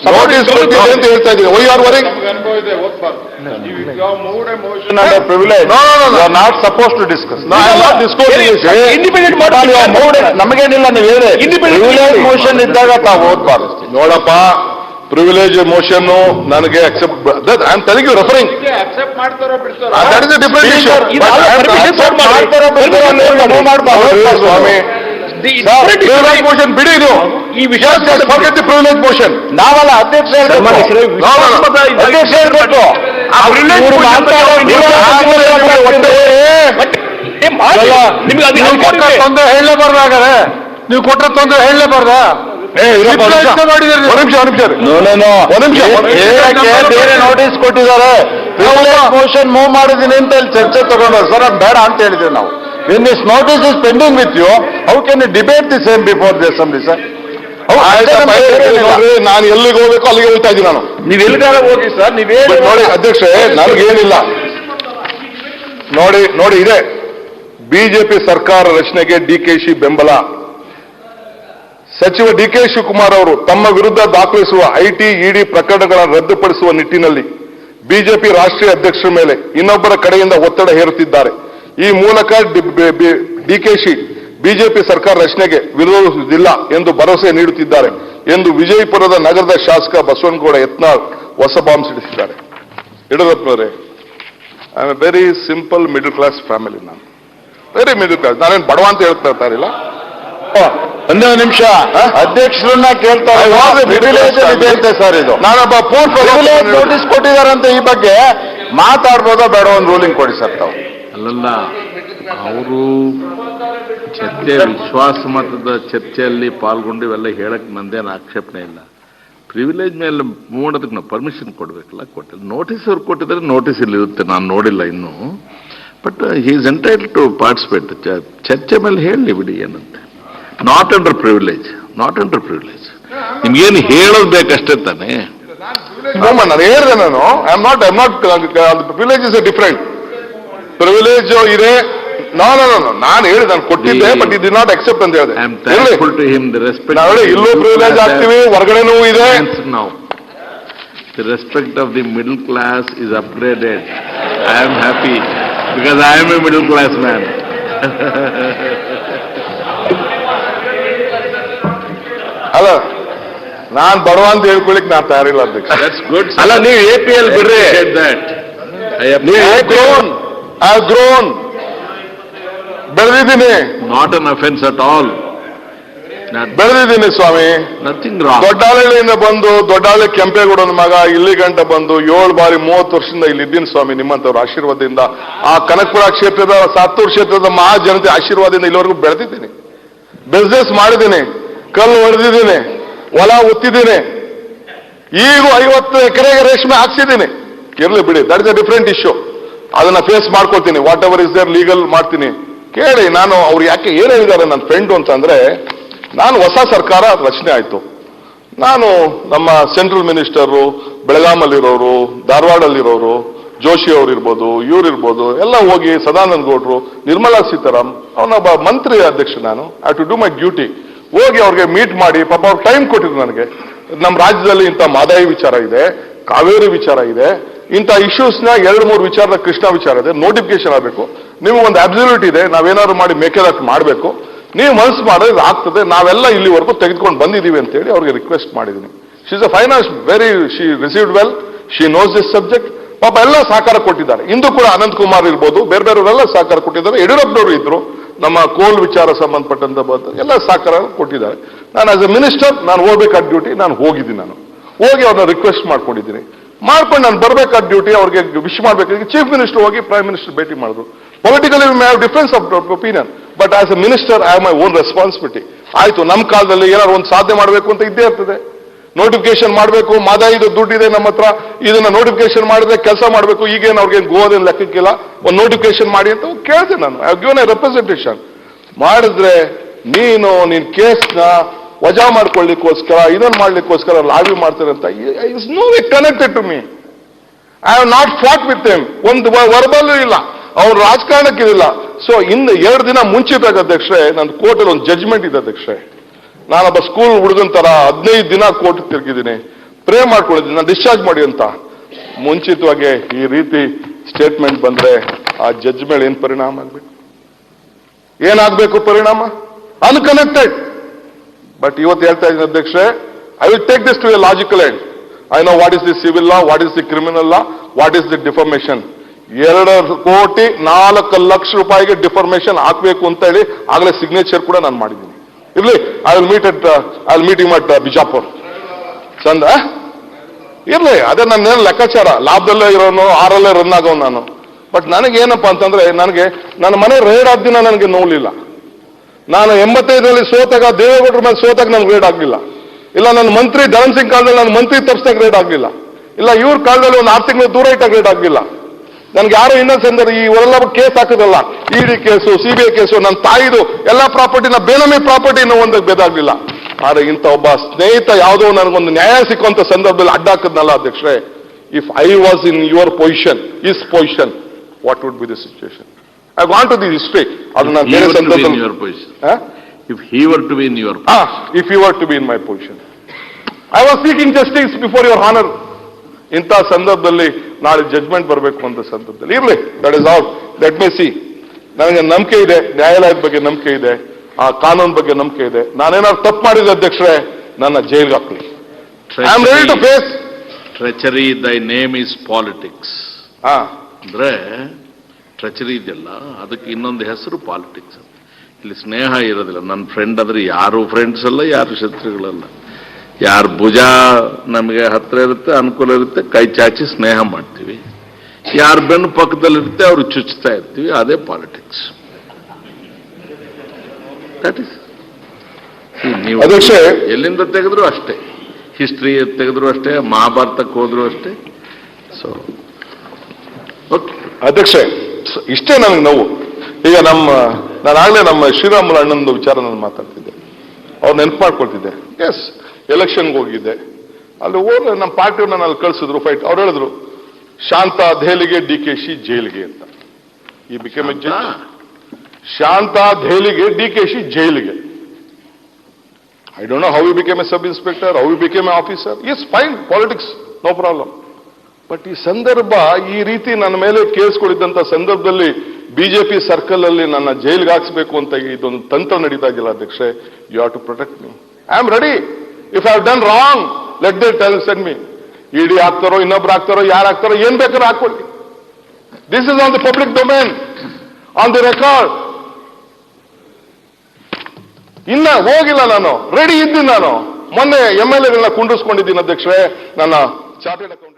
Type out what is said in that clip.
Notice ಕೊಟ್ಟಿದೆ ಅಂತ ಹೇಳ್ತಾ ಇದ್ದೀನಿ. Why are worrying? Not suppose to discuss. ನಮಗೇನಿಲ್ಲ, ನೀವು ಹೇಳಿ. ಪ್ರಿವಿಲೇಜ್ ಮೋಷನ್ ಇದ್ದಾಗ ತಾವು ಓದ್ಬಾರ್ದು. ನೋಡಪ್ಪ, ಪ್ರಿವಿಲೇಜ್ ಮೋಷನ್ ನನಗೆ accept, I am telling you, referring. Accept ಮಾಡ್ತಾರೋ ಬಿಡ್ತಾರೋ that is a different issue. ಸ್ವಾಮಿ, ಪ್ರಿವಿಲೇಜ್ ಮೋಷನ್ ಬಿಡಿ. ಇದು ಈ ವಿಷಯ ಪ್ರಿವಿಲೇಜ್ ಮೋಷನ್ ನಾವಲ್ಲ, ಅಧ್ಯಕ್ಷ ಹೇಳ್ಬೇಕು. ತೊಂದರೆ ಹೇಳಲೇಬಾರ್ದಾಗರೆ, ನೀವು ಕೊಟ್ಟ ತೊಂದರೆ ಹೇಳಲೇಬಾರ್ದ? ಬೇರೆ ನೋಟಿಸ್ ಕೊಟ್ಟಿದ್ದಾರೆ, ಮೋಷನ್ ಮೂವ್ ಮಾಡಿದೀನಿ ಅಂತ ಹೇಳಿ ಚರ್ಚೆ ತಗೊಂಡು ಸರ್ ಅದು ಬೇಡ ಅಂತ ಹೇಳಿದ್ವಿ ನಾವು. When this notice is pending with you, how can you debate the same before the assembly, sir? ನಾನು ಎಲ್ಲಿಗೆ ಹೋಗ್ಬೇಕು ಅಲ್ಲಿಗೆ ಹೋಗ್ತಾ ಇದ್ದೀನಿ. ನಾನು ನೀವು ಎಲ್ಲಿಗಾರ ಹೋಗಿ ಸರ್, ನೀವೇ ನೋಡಿ ಅಧ್ಯಕ್ಷೆ, ನನಗೇನಿಲ್ಲ. ನೋಡಿ ಇದೆ ಬಿಜೆಪಿ ಸರ್ಕಾರ ರಚನೆಗೆ ಡಿಕೆಶಿ ಬೆಂಬಲ. ಸಚಿವ ಡಿಕೆ ಶಿವಕುಮಾರ್ ಅವರು ತಮ್ಮ ವಿರುದ್ಧ ದಾಖಲಿಸುವ ಐಟಿ ಇಡಿ ಪ್ರಕರಣಗಳನ್ನು ರದ್ದುಪಡಿಸುವ ನಿಟ್ಟಿನಲ್ಲಿ ಬಿಜೆಪಿ ರಾಷ್ಟ್ರೀಯ ಅಧ್ಯಕ್ಷರ ಮೇಲೆ ಇನ್ನೊಬ್ಬರ ಕಡೆಯಿಂದ ಒತ್ತಡ ಹೇರುತ್ತಿದ್ದಾರೆ. ಈ ಮೂಲಕ ಡಿಕೆಶಿ ಬಿಜೆಪಿ ಸರ್ಕಾರ ರಚನೆಗೆ ವಿರೋಧಿಸುವುದಿಲ್ಲ ಎಂದು ಭರವಸೆ ನೀಡುತ್ತಿದ್ದಾರೆ ಎಂದು ವಿಜಯಪುರದ ನಗರದ ಶಾಸಕ ಬಸವನಗೌಡ ಯತ್ನಾಳ್ ಹೊಸ ಬಾಂಬ್ ಸಿಡಿಸಿದ್ದಾರೆ. ಯಡಿಯೂರಪ್ಪನವರೇ, I am a very simple middle class family. ನಾನು ವೆರಿ ಮಿಡಲ್ ಕ್ಲಾಸ್. ನಾನೇನು ಬಡವ ಅಂತ ಹೇಳ್ತಾ ಇರ್ತಾರಿಲ್ಲ. ಒಂದೇ ನಿಮಿಷ, ಅಧ್ಯಕ್ಷರನ್ನ ಕೇಳ್ತಾರೆ ಸರ್. ಇದು ನಾನೊಬ್ಬ ನೋಟಿಸ್ ಕೊಟ್ಟಿದಾರಂತೆ, ಈ ಬಗ್ಗೆ ಮಾತಾಡ್ಬೋದೋ ಬೇಡ, ಒಂದು ರೂಲಿಂಗ್ ಕೊಡಿ ಸರ್ ತಾವು. ಅಲ್ಲಲ್ಲ, ಅವರು ಚರ್ಚೆ, ವಿಶ್ವಾಸ ಮತದ ಚರ್ಚೆಯಲ್ಲಿ ಪಾಲ್ಗೊಂಡು ಇವೆಲ್ಲ ಹೇಳಕ್ ನಂದೇನು ಆಕ್ಷೇಪಣೆ ಇಲ್ಲ. ಪ್ರಿವಿಲೇಜ್ ಮೇಲೆ ಮಾಡೋದಕ್ಕೆ ನಾವು ಪರ್ಮಿಷನ್ ಕೊಡಬೇಕಲ್ಲ, ಕೊಟ್ಟಿಲ್ಲ. ನೋಟಿಸ್ ಅವ್ರು ಕೊಟ್ಟಿದ್ರೆ ನೋಟಿಸ್ ಇಲ್ಲಿ ಇರುತ್ತೆ, ನಾನು ನೋಡಿಲ್ಲ ಇನ್ನೂ. But he is entitle to participate. ಚರ್ಚೆ ಮೇಲೆ ಹೇಳಿ ಬಿಡಿ ಏನಂತೆ. Not under privilege, not under privilege. ನಿಮ್ಗೇನು ಹೇಳೋದು ಬೇಕಷ್ಟೇ ತಾನೇ. ನಾನು ಹೇಳಿದೆ, I am not privilege is a different. Privilege ಇದೆ. ನಾನು ಹೇಳಿದೆ, ನಾನು ಕೊಟ್ಟಿದ್ದೆ, but it did not accept ಅಂತ ಹೇಳಿದೆ. ಇಲ್ಲೂ ಪ್ರಿವಿಲೇಜ್ ಆಗ್ತೀವಿ, ಹೊರಗಡೆನೂ ಇದೆ. The respect of the middle class is upgraded. I am happy because I am a middle class man. ಅಲ್ಲ, ನಾನ್ ಬರುವ ಅಂತ ಹೇಳ್ಕೊಳಿಕ್ ನಾನು ತಯಾರಿಲ್ಲ ಅಧ್ಯಕ್ಷ. That's good. ಅಲ್ಲ, ನೀವು APL ಬಿಡ್ರಿ. I have grown. ಬೆಳೆದಿದ್ದೀನಿ. Not an offense at all. ಬೆಳೆದಿದ್ದೀನಿ Swami. Nothing wrong. ದೊಡ್ಡಹಳ್ಳಿಯಿಂದ ಬಂದು, ದೊಡ್ಡಹಳ್ಳಿ ಕೆಂಪೇಗೌಡನ ಮಗ, ಇಲ್ಲಿ ಗಂಟ ಬಂದು 7 ಬಾರಿ 30 ವರ್ಷದಿಂದ ಇಲ್ಲಿ ಇದ್ದೀನಿ ಸ್ವಾಮಿ, ನಿಮ್ಮಂತವ್ರ ಆಶೀರ್ವಾದದಿಂದ. ಆ ಕನಕಪುರ ಕ್ಷೇತ್ರದ, ಸಾತ್ತೂರು ಕ್ಷೇತ್ರದ ಮಹಾ ಜನತೆ ಆಶೀರ್ವಾದದಿಂದ ಇಲ್ಲಿವರೆಗೂ ಬೆಳೆದಿದ್ದೀನಿ. ಬಿಸ್ನೆಸ್ ಮಾಡಿದ್ದೀನಿ, ಕಲ್ಲು ಹೊಡೆದಿದ್ದೀನಿ, ಹೊಲ ಉತ್ತಿದ್ದೀನಿ. ಈಗ 50 ಎಕರೆಗೆ ರೇಷ್ಮೆ ಹಾಕ್ಸಿದ್ದೀನಿ. ಇರ್ಲಿ ಬಿಡಿ, that is a different issue. ಅದನ್ನ ಫೇಸ್ ಮಾಡ್ಕೊಳ್ತೀನಿ. Whatever is there legal ಮಾಡ್ತೀನಿ. ಕೇಳಿ, ನಾನು ಅವ್ರು ಯಾಕೆ ಏನು ಹೇಳಿದ್ದಾರೆ ನನ್ನ ಫ್ರೆಂಡು ಅಂತಂದ್ರೆ, ನಾನು ಹೊಸ ಸರ್ಕಾರ ರಚನೆ ಆಯ್ತು, ನಾನು ನಮ್ಮ ಸೆಂಟ್ರಲ್ ಮಿನಿಸ್ಟರು, ಬೆಳಗಾಮಲ್ಲಿರೋರು, ಧಾರವಾಡಲ್ಲಿರೋರು, ಜೋಶಿ ಅವ್ರು ಇರ್ಬೋದು, ಇವ್ರಿರ್ಬೋದು, ಎಲ್ಲ ಹೋಗಿ ಸದಾನಂದ ಗೌಡ್ರು, ನಿರ್ಮಲಾ ಸೀತಾರಾಮ್, ಅವನೊಬ್ಬ ಮಂತ್ರಿ ಅಧ್ಯಕ್ಷ. ನಾನು I to do my duty. ಹೋಗಿ ಅವ್ರಿಗೆ ಮೀಟ್ ಮಾಡಿ, ಪಾಪ ಅವ್ರು ಟೈಮ್ ಕೊಟ್ಟಿದ್ರು ನನಗೆ. ನಮ್ಮ ರಾಜ್ಯದಲ್ಲಿ ಇಂಥ ಮಾದಾಯಿ ವಿಚಾರ ಇದೆ, ಕಾವೇರಿ ವಿಚಾರ ಇದೆ, ಇಂಥ ಇಶ್ಯೂಸ್ನ 2-3 ವಿಚಾರದ ಕೃಷ್ಣ ವಿಚಾರ ಇದೆ, ನೋಟಿಫಿಕೇಶನ್ ಆಗಬೇಕು. ನೀವು ಒಂದು ಅಬ್ಸಲ್ಯೂಟ್ ಇದೆ, ನಾವೇನಾದ್ರು ಮಾಡಿ ಮೇಕೆದಾಟ್ ಮಾಡಬೇಕು, ನೀವು ಮನಸ್ಸು ಮಾಡೋದು ಆಗ್ತದೆ, ನಾವೆಲ್ಲ ಇಲ್ಲಿವರೆಗೂ ತೆಗೆದುಕೊಂಡು ಬಂದಿದ್ದೀವಿ ಅಂತ ಹೇಳಿ ಅವ್ರಿಗೆ ರಿಕ್ವೆಸ್ಟ್ ಮಾಡಿದ್ದೀನಿ. She is a finance she received well, she nose this subject. ಪಾಪ ಎಲ್ಲ ಸಹಕಾರ ಕೊಟ್ಟಿದ್ದಾರೆ. ಇಂದು ಕೂಡ ಅನಂತ್ ಕುಮಾರ್ ಇರ್ಬೋದು, ಬೇರೆ ಬೇರೆಯವರೆಲ್ಲ ಸಹಕಾರ ಕೊಟ್ಟಿದ್ದಾರೆ. ಯಡಿಯೂರಪ್ಪನವರು ಇದ್ರು, ನಮ್ಮ ಕೋಲ್ ವಿಚಾರ ಸಂಬಂಧಪಟ್ಟಂತ ಎಲ್ಲ ಸಹಕಾರ ಕೊಟ್ಟಿದ್ದಾರೆ. ನಾನು ಆಸ್ ಎ ಮಿನಿಸ್ಟರ್ ನಾನು ಹೋಗ್ಬೇಕಾದ ಡ್ಯೂಟಿ ನಾನು ಹೋಗಿದ್ದೀನಿ. ನಾನು ಹೋಗಿ ಅವ್ರನ್ನ ರಿಕ್ವೆಸ್ಟ್ ಮಾಡ್ಕೊಂಡಿದ್ದೀನಿ. ಮಾಡ್ಕೊಂಡು ನಾನು ಬರಬೇಕಾದ ಡ್ಯೂಟಿ ಅವ್ರಿಗೆ ವಿಶ್ ಮಾಡಬೇಕಾಗಿ ಚೀಫ್ ಮಿನಿಸ್ಟರ್ ಹೋಗಿ ಪ್ರೈಮ್ ಮಿನಿಸ್ಟರ್ ಭೇಟಿ ಮಾಡಿದ್ರು. Politically we may have difference of opinion, but as A minister I have my own responsibility. ಆಯ್ತು, ನಮ್ಮ ಕಾಲದಲ್ಲಿ ಏನಾದ್ರು ಒಂದು ಸಾಧನೆ ಮಾಡಬೇಕು ಅಂತ ಇದ್ದೇ ಇರ್ತದೆ. ನೋಟಿಫಿಕೇಶನ್ ಮಾಡಬೇಕು, ಮಾದಾಯಿದು ದುಡ್ಡಿದೆ ನಮ್ಮ ಹತ್ರ, ಇದನ್ನ ನೋಟಿಫಿಕೇಶನ್ ಮಾಡಿದ್ರೆ ಕೆಲಸ ಮಾಡಬೇಕು. ಈಗೇನು ಅವ್ರಿಗೆ ಗೋದೇನು ಲೆಕ್ಕಕ್ಕಿಲ್ಲ, ಒಂದು ನೋಟಿಫಿಕೇಶನ್ ಮಾಡಿ ಅಂತ ಕೇಳಿದೆ ನಾನು. I given A representation. ಮಾಡಿದ್ರೆ ನೀನ್ ಕೇಸ್ನ ವಜಾ ಮಾಡ್ಕೊಳ್ಳಿಕ್ಕೋಸ್ಕರ, ಇದನ್ನ ಮಾಡ್ಲಿಕ್ಕೋಸ್ಕರ ಲಾಬಿ ಮಾಡ್ತಾರೆ ಅಂತ is no way connected to me. I have not fought with him. ಒಂದು ವರ್ಬಲ್ಲೂ ಇಲ್ಲ, ಅವ್ರ ರಾಜಕಾರಣಕ್ಕಿಲ್ಲ. ಸೊ ಇನ್ನು 2 ದಿನ ಮುಂಚಿದಾಗ ಅಧ್ಯಕ್ಷರೇ, ನನ್ನ ಕೋರ್ಟಲ್ಲಿ ಒಂದು ಜಡ್ಜ್ಮೆಂಟ್ ಇದೆ ಅಧ್ಯಕ್ಷರೇ. ನಾನೊಬ್ಬ ಸ್ಕೂಲ್ ಹುಡುಗನ ತರ 15 ದಿನ ಕೋರ್ಟ್ ತಿರುಗಿದ್ದೀನಿ. ಪ್ರೇ ಮಾಡ್ಕೊಂಡಿದ್ದೀನಿ ನಾನು ಡಿಸ್ಚಾರ್ಜ್ ಮಾಡಿ ಅಂತ. ಮುಂಚಿತವಾಗಿ ಈ ರೀತಿ ಸ್ಟೇಟ್ಮೆಂಟ್ ಬಂದ್ರೆ ಆ ಜಡ್ಜ್ ಮೇಲೆ ಏನ್ ಪರಿಣಾಮ ಆಗ್ಬೇಕು, ಏನಾಗಬೇಕು ಪರಿಣಾಮ? ಅನ್ಕನೆಕ್ಟೆಡ್. ಬಟ್ ಇವತ್ತು ಹೇಳ್ತಾ ಇದ್ದೀನಿ ಅಧ್ಯಕ್ಷರೇ, I will take this to a logical end. I know what is the civil law, what is the criminal law, what is the defamation. 2,04,00,000 defamation ಹಾಕ್ಬೇಕು ಅಂತ ಹೇಳಿ ಆಗಲೇ ಸಿಗ್ನೇಚರ್ ಕೂಡ ನಾನು ಮಾಡಿದ್ದೀನಿ. ಇರ್ಲಿ, I will meet him at Bijapur. ಚಂದ ಇರ್ಲಿ, ಅದೇ ನನ್ನ ಲೆಕ್ಕಾಚಾರ. ಲಾಭದಲ್ಲೇ ಇರೋನು, 6ರಲ್ಲೇ ರನ್ ಆಗೋ ನಾನು. ಬಟ್ ನನಗೇನಪ್ಪ ಅಂತಂದ್ರೆ, ನನಗೆ ನನ್ನ ಮನೆ ರೇಡ್ ಆದ ದಿನ ನನಗೆ ನೋಡ್ಲಿಲ್ಲ. ನಾನು 85ರಲ್ಲಿ ಸೋತಾಗ, ದೇವೇಗೌಡರ ಮೇಲೆ ಸೋತಾಗ ನನ್ಗೆ ರೇಡ್ ಆಗ್ಲಿಲ್ಲ. ಇಲ್ಲ ನನ್ನ ಮಂತ್ರಿ ಧರಮ್ ಸಿಂಗ್ ಕಾಲದಲ್ಲಿ ನನ್ನ ಮಂತ್ರಿ ತಪ್ಪಿಸಿದಾಗ ರೇಡ್ ಆಗ್ಲಿಲ್ಲ. ಇಲ್ಲ ಇವ್ರ ಕಾಲದಲ್ಲಿ ಒಂದು 6 ತಿಂಗಳು ದೂರ ಇಟ್ಟಾಗ ರೇಡ್ ಆಗ್ಲಿಲ್ಲ. ನನ್ಗೆ ಯಾರೋ ಇನ್ನೊಂದು ಸಂದರ್ಭ ಇವರೆಲ್ಲ ಕೇಸ್ ಹಾಕಿದಲ್ಲ, ಇಡಿ ಕೇಸು, ಸಿಬಿಐ ಕೇಸು, ನನ್ನ ತಾಯಿದು ಎಲ್ಲ ಪ್ರಾಪರ್ಟಿನ ಬೇನಾಮಿ ಪ್ರಾಪರ್ಟಿನ ಒಂದಕ್ಕೆ ಬೇದಾಗ್ಲಿಲ್ಲ. ಆದ್ರೆ ಇಂಥ ಒಬ್ಬ ಸ್ನೇಹಿತ ಯಾವುದೋ ನನಗೊಂದು ನ್ಯಾಯ ಸಿಕ್ಕುವಂತ ಸಂದರ್ಭದಲ್ಲಿ ಅಡ್ಡ ಹಾಕಿದ್ನಲ್ಲ ಅಧ್ಯಕ್ಷರೇ, if I was in your position, is position, what would be the situation? I want to the history. ಅದು ನಾನು ಬೇರೆ ಸಂದರ್ಭದಲ್ಲಿ If he were to be in your if you were to be in my position, I was seeking justice before your honor. ಇಂಥ ಸಂದರ್ಭದಲ್ಲಿ ನಾಳೆ judgment ಬರಬೇಕು ಅಂತ ಸಂದರ್ಭದಲ್ಲಿ ಇರಲಿ, that is all. Let me C. ನನಗೆ ನಂಬಿಕೆ ಇದೆ, ನ್ಯಾಯಾಲಯದ ಬಗ್ಗೆ ನಂಬಿಕೆ ಇದೆ, ಆ ಕಾನೂನು ಬಗ್ಗೆ ನಂಬಿಕೆ ಇದೆ. ನಾನೇನಾದ್ರು ತಪ್ಪು ಮಾಡಿದ ಅಧ್ಯಕ್ಷರೇ, ನನ್ನ ಜೈಲ್ಗೆ ಹಾಕ್ಲಿ. I am ready to face treachery. Thy name is politics. ಅಂದ್ರೆ ಟ್ರೆಚರಿ ಇದೆಯಲ್ಲ, ಅದಕ್ಕೆ ಇನ್ನೊಂದು ಹೆಸರು ಪಾಲಿಟಿಕ್ಸ್. ಇಲ್ಲಿ ಸ್ನೇಹ ಇರೋದಿಲ್ಲ. ನನ್ನ ಫ್ರೆಂಡ್ ಆದ್ರೆ ಯಾರು ಫ್ರೆಂಡ್ಸ್ ಅಲ್ಲ, ಯಾರು ಶತ್ರುಗಳಲ್ಲ. ಯಾರು ಭುಜ ನಮಗೆ ಹತ್ರ ಇರುತ್ತೆ, ಅನುಕೂಲ ಇರುತ್ತೆ, ಕೈ ಚಾಚಿ ಸ್ನೇಹ ಮಾಡ್ತೀವಿ. ಯಾರು ಬೆನ್ನು ಪಕ್ಕದಲ್ಲಿರುತ್ತೆ ಅವ್ರು ಚುಚ್ತಾ ಇರ್ತೀವಿ. ಅದೇ ಪಾಲಿಟಿಕ್ಸ್. That is. ನೀವು ಎಲ್ಲಿಂದ ತೆಗೆದ್ರು ಅಷ್ಟೇ, ಹಿಸ್ಟ್ರಿ ತೆಗೆದ್ರು ಅಷ್ಟೇ, ಮಹಾಭಾರತಕ್ಕೆ ಹೋದ್ರು ಅಷ್ಟೇ. ಸೊ ಓಕೆ ಅಧ್ಯಕ್ಷೆ, ಇಷ್ಟೇ ನನಗೆ ನೋವು. ಈಗ ನಾನಾಗಲೇ ನಮ್ಮ ಶ್ರೀರಾಮುಲು ಅಣ್ಣಂದು ವಿಚಾರ ನಾನು ಮಾತಾಡ್ತಿದ್ದೆ, ಅವ್ರು ನೆನಪು ಮಾಡ್ಕೊಳ್ತಿದ್ದೆ. ಎಸ್, ಎಲೆಕ್ಷನ್ಗೆ ಹೋಗಿದ್ದೆ. ಅಲ್ಲಿ ಹೋದ್ರೆ ನಮ್ಮ ಪಾರ್ಟಿಯವ್ರನ್ನ ಅಲ್ಲಿ ಕಳಿಸಿದ್ರು ಫೈಟ್. ಅವ್ರು ಹೇಳಿದ್ರು, ಶಾಂತ ದೆಹಲಿಗೆ, DKC ಜೈಲಿಗೆ ಅಂತ. ಈ ಬಿಕಮ್ ಎ ಜಡ್ಜ್. ಶಾಂತ ದೆಹಲಿಗೆ, DKC ಜೈಲಿಗೆ. I don't know how you became a sub inspector, how you became a officer. Yes fine, politics, no problem. But ಈ ಸಂದರ್ಭ, ಈ ರೀತಿ ನನ್ನ ಮೇಲೆ ಕೇಳಿಸ್ಕೊಂಡಿದ್ದಂತ ಸಂದರ್ಭದಲ್ಲಿ ಬಿಜೆಪಿ ಸರ್ಕಲ್ ಅಲ್ಲಿ ನನ್ನ ಜೈಲ್ಗೆ ಹಾಕ್ಸ್ಬೇಕು ಅಂತ ಇದೊಂದು ತಂತ್ರ ನಡೀತಾ ಇದೆಯಲ್ಲ ಅಧ್ಯಕ್ಷೆ. You have to protect me. I am ready. If I have done wrong, let they send me. ED ಹಾಕ್ತಾರೋ, ಇನ್ನೊಬ್ರು ಹಾಕ್ತಾರೋ, ಯಾರು ಹಾಕ್ತಾರೋ, ಏನ್ ಬೇಕಾದ್ರೂ ಹಾಕೊಳ್ಳಿ. This is on the public domain, on the record. ಇನ್ನ ಹೋಗಿಲ್ಲ, ನಾನು ರೆಡಿ ಇದ್ದೀನಿ. ನಾನು ಮೊನ್ನೆ MLAಗಳನ್ನ ಕುಂಡಿಸ್ಕೊಂಡಿದ್ದೀನಿ ಅಧ್ಯಕ್ಷರೇ, ನನ್ನ ಚಾರ್ಟೆಡ್ ಅಕೌಂಟ್